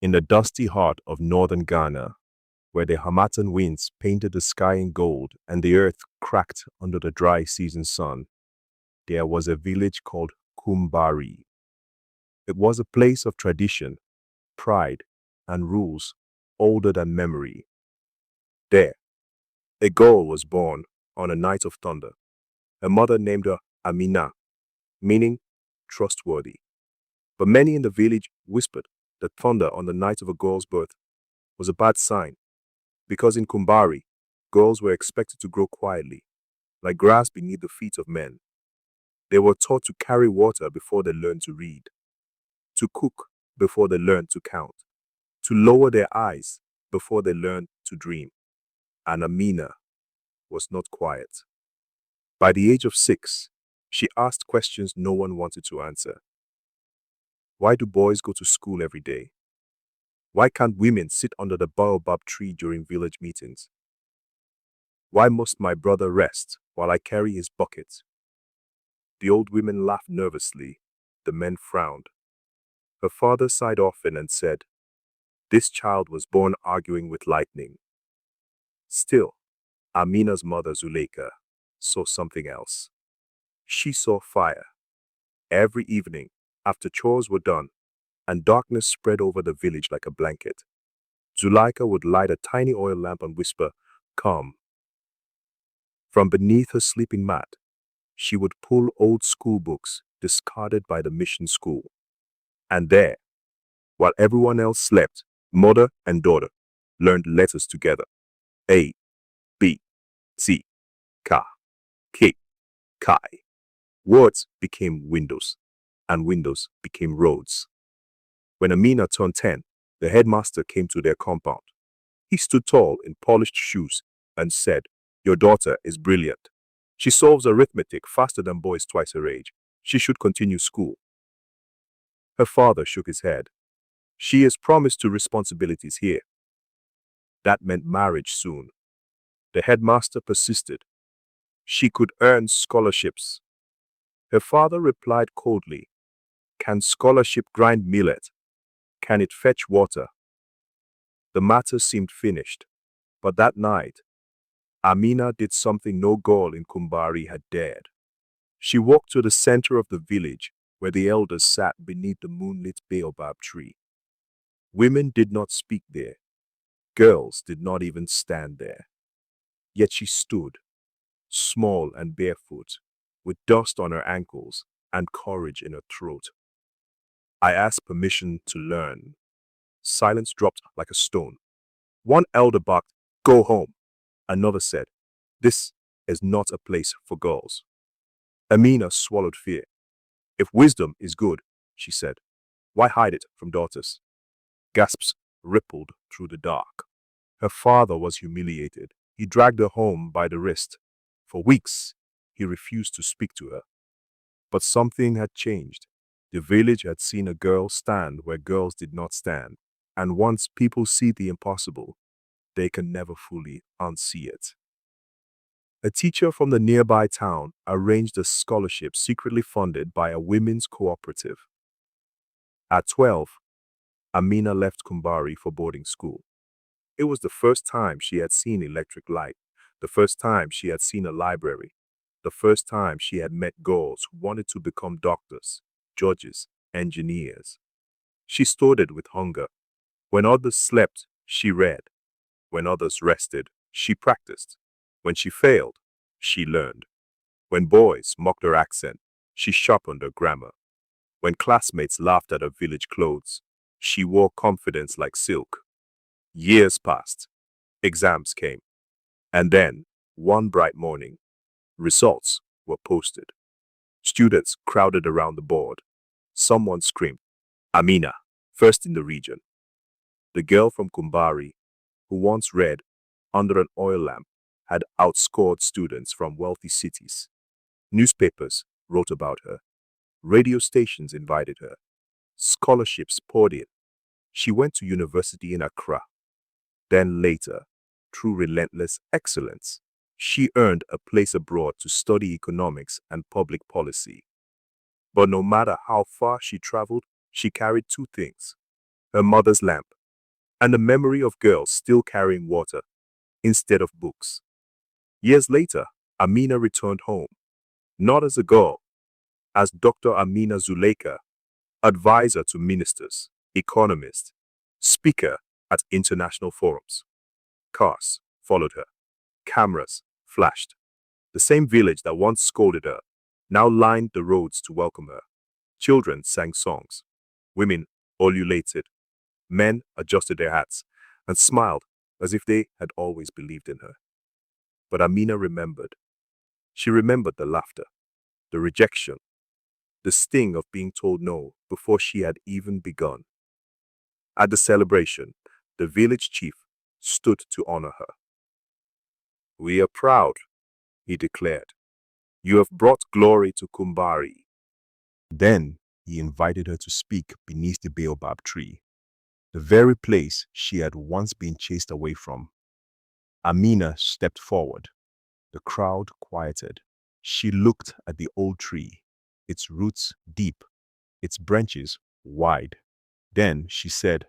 In the dusty heart of northern Ghana, where the Hamatan winds painted the sky in gold and the earth cracked under the dry season sun, there was a village called Kumbari. It was a place of tradition, pride, and rules older than memory. There, a girl was born on a night of thunder. Her mother named her Amina, meaning trustworthy. But many in the village whispered that thunder on the night of a girl's birth was a bad sign, because in Kumbari, girls were expected to grow quietly, like grass beneath the feet of men. They were taught to carry water before they learned to read, to cook before they learned to count, to lower their eyes before they learned to dream. And Amina was not quiet. By the age of 6, she asked questions no one wanted to answer. Why do boys go to school every day? Why can't women sit under the baobab tree during village meetings? Why must my brother rest while I carry his bucket? The old women laughed nervously. The men frowned. Her father sighed often and said, "This child was born arguing with lightning." Still, Amina's mother Zuleika saw something else. She saw fire. Every evening, after chores were done and darkness spread over the village like a blanket, Zuleika would light a tiny oil lamp and whisper, "Come." From beneath her sleeping mat, she would pull old school books discarded by the mission school. And there, while everyone else slept, mother and daughter learned letters together. A, B, C, Ka, K, Kai. Words became windows, and windows became roads. When Amina turned 10, the headmaster came to their compound. He stood tall in polished shoes and said, "Your daughter is brilliant. She solves arithmetic faster than boys twice her age. She should continue school." Her father shook his head. "She is promised to responsibilities here." That meant marriage soon. The headmaster persisted. She could earn scholarships. Her father replied coldly, "Can scholarship grind millet? Can it fetch water?" The matter seemed finished. But that night, Amina did something no girl in Kumbari had dared. She walked to the center of the village where the elders sat beneath the moonlit baobab tree. Women did not speak there. Girls did not even stand there. Yet she stood, small and barefoot, with dust on her ankles and courage in her throat. I asked permission to learn. Silence dropped like a stone. One elder barked, "Go home." Another said, "This is not a place for girls." Amina swallowed fear. "If wisdom is good," she said, "why hide it from daughters?" Gasps rippled through the dark. Her father was humiliated. He dragged her home by the wrist. For weeks, he refused to speak to her. But something had changed. The village had seen a girl stand where girls did not stand. And once people see the impossible, they can never fully unsee it. A teacher from the nearby town arranged a scholarship secretly funded by a women's cooperative. At 12, Amina left Kumbari for boarding school. It was the first time she had seen electric light, the first time she had seen a library, the first time she had met girls who wanted to become doctors, judges, engineers. She stood it with hunger. When others slept, she read. When others rested, she practiced. When she failed, she learned. When boys mocked her accent, she sharpened her grammar. When classmates laughed at her village clothes, she wore confidence like silk. Years passed. Exams came. And then, one bright morning, results were posted. Students crowded around the board. Someone screamed, "Amina, first in the region." The girl from Kumbari, who once read under an oil lamp, had outscored students from wealthy cities. Newspapers wrote about her. Radio stations invited her. Scholarships poured in. She went to university in Accra. Then later, through relentless excellence, she earned a place abroad to study economics and public policy. But no matter how far she traveled, she carried two things: her mother's lamp, and the memory of girls still carrying water instead of books. Years later, Amina returned home, not as a girl, as Dr. Amina Zuleika, advisor to ministers, economist, speaker at international forums. Cars followed her. Cameras flashed. The same village that once scolded her now lined the roads to welcome her. Children sang songs. Women ululated. Men adjusted their hats and smiled as if they had always believed in her. But Amina remembered. She remembered the laughter, the rejection, the sting of being told no before she had even begun. At the celebration, the village chief stood to honor her. "We are proud," he declared. "You have brought glory to Kumbari." Then he invited her to speak beneath the baobab tree, the very place she had once been chased away from. Amina stepped forward. The crowd quieted. She looked at the old tree, its roots deep, its branches wide. Then she said,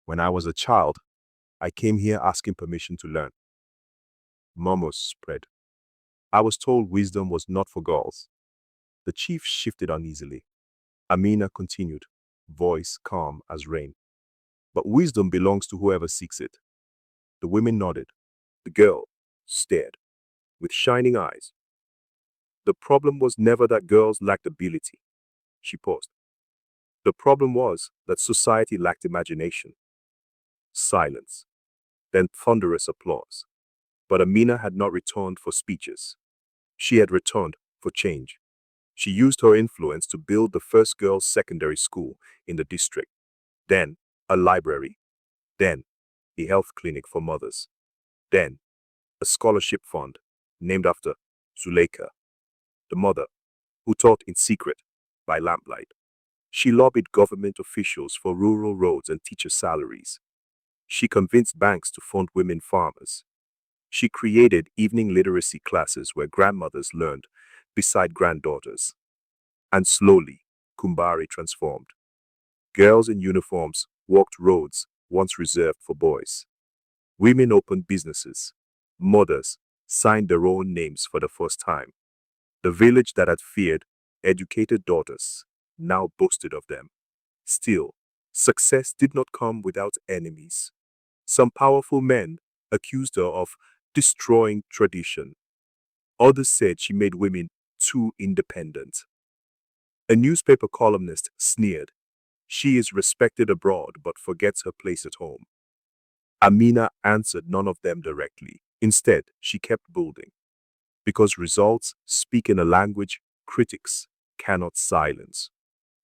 "When I was a child, I came here asking permission to learn. Murmurs spread. I was told wisdom was not for girls." The chief shifted uneasily. Amina continued, voice calm as rain. "But wisdom belongs to whoever seeks it." The women nodded. The girl stared, with shining eyes. "The problem was never that girls lacked ability." She paused. "The problem was that society lacked imagination." Silence. Then thunderous applause. But Amina had not returned for speeches. She had returned for change. She used her influence to build the first girls' secondary school in the district, then a library, then a health clinic for mothers, then a scholarship fund named after Zuleika, the mother who taught in secret by lamplight. She lobbied government officials for rural roads and teacher salaries. She convinced banks to fund women farmers. She created evening literacy classes where grandmothers learned beside granddaughters. And slowly, Kumbari transformed. Girls in uniforms walked roads once reserved for boys. Women opened businesses. Mothers signed their own names for the first time. The village that had feared educated daughters now boasted of them. Still, success did not come without enemies. Some powerful men accused her of destroying tradition. Others said she made women too independent. A newspaper columnist sneered, "She is respected abroad but forgets her place at home." Amina answered none of them directly. Instead, she kept building. Because results speak in a language critics cannot silence.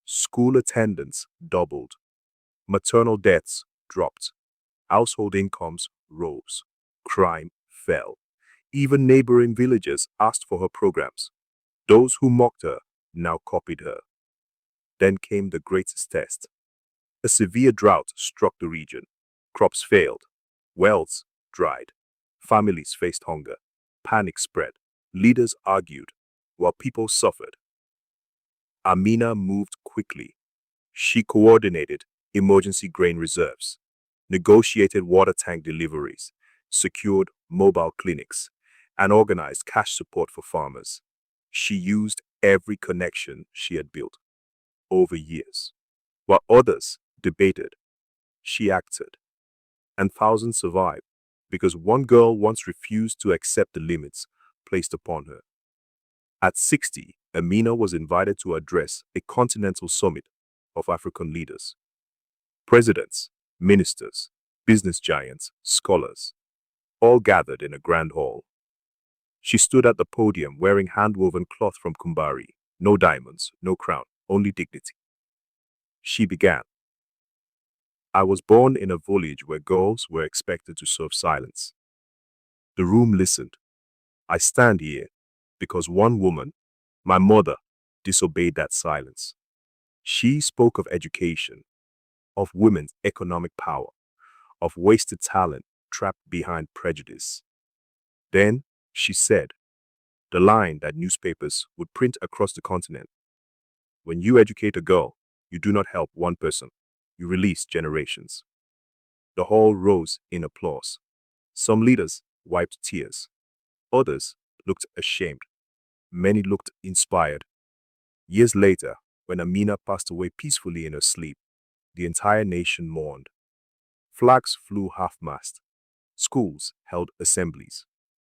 School attendance doubled. Maternal deaths dropped. Household incomes rose. Crime fell. Even neighboring villages asked for her programs. Those who mocked her now copied her. Then came the greatest test. A severe drought struck the region. Crops failed. Wells dried. Families faced hunger. Panic spread. Leaders argued, while people suffered. Amina moved quickly. She coordinated emergency grain reserves, negotiated water tank deliveries, secured mobile clinics, and organized cash support for farmers. She used every connection she had built over years. While others debated, she acted. And thousands survived because one girl once refused to accept the limits placed upon her. At 60, Amina was invited to address a continental summit of African leaders. Presidents, ministers, business giants, scholars, all gathered in a grand hall. She stood at the podium wearing hand-woven cloth from Kumbari, no diamonds, no crown, only dignity. She began, "I was born in a village where girls were expected to serve silence." The room listened. "I stand here because one woman, my mother, disobeyed that silence." She spoke of education, of women's economic power, of wasted talent trapped behind prejudice. Then she said, the line that newspapers would print across the continent: "When you educate a girl, you do not help one person. you release generations. The hall rose in applause. Some leaders wiped tears. Others looked ashamed. Many looked inspired. Years later, when Amina passed away peacefully in her sleep, the entire nation mourned. Flags flew half-mast. Schools held assemblies.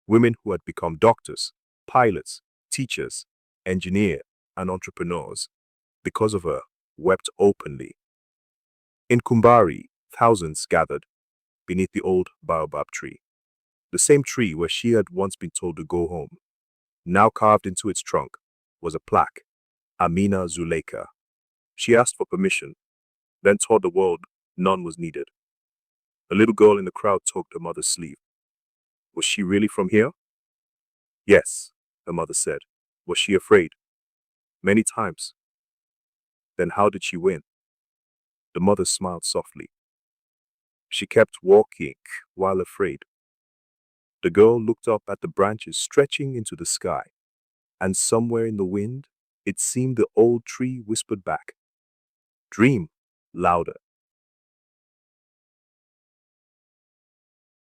Women who had become doctors, pilots, teachers, engineers, and entrepreneurs because of her wept openly. In Kumbari, thousands gathered beneath the old baobab tree, the same tree where she had once been told to go home. Now carved into its trunk was a plaque, Amina Zuleika. She asked for permission, then told the world none was needed. A little girl in the crowd tugged her mother's sleeve. Was she really from here? Yes, her mother said. Was she afraid? Many times. Then how did she win? The mother smiled softly. She kept walking while afraid. The girl looked up at the branches stretching into the sky, and somewhere in the wind, it seemed the old tree whispered back, "Dream," louder.